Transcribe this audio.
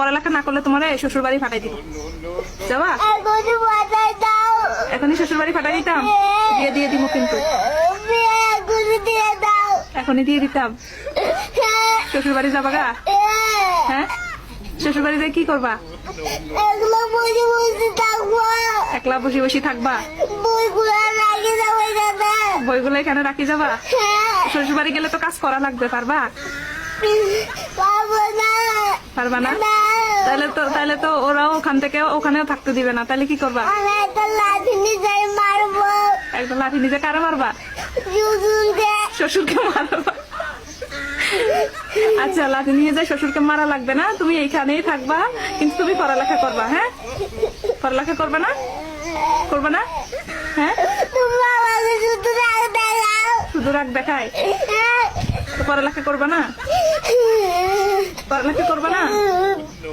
পড়ালেখা না করলে তোমার শ্বশুর বাড়ি পাঠাই দিব। যাবা? এখনই শ্বশুর বাড়ি পাঠাই দিতাম, দিয়ে দিব কিন্তু এখনই দিয়ে দিতাম। শ্বশুর বাড়ি যাবা গা? হ্যাঁ, শ্বশুর বাড়িতে কি করবা? একলা বসে বসে থাকবা? বইগুলো এখানে রাখি যাবা? শ্বশুর বাড়ি গেলে তো কাজ করা লাগবে, পারবা? পারবা না? তাহলে তো ওরাও ওখান থেকে ওখানেও থাকতে দিবে না, তাহলে কি করবা? একদম লাঠি নিজে কারে মারবা? শ্বশুরকে মারবা? আচ্ছা, লাঠি নিয়ে যায় শ্বশুরকে মারা লাগবে না, তুমি এইখানেই থাকবা, কিন্তু তুমি পড়ালেখা করবা। হ্যাঁ, পড়ালেখা করবে না? করবে না? হ্যাঁ, শুধু রাগ দেখায়, পড়ালেখা করবে না? পড়ালেখা করবে না?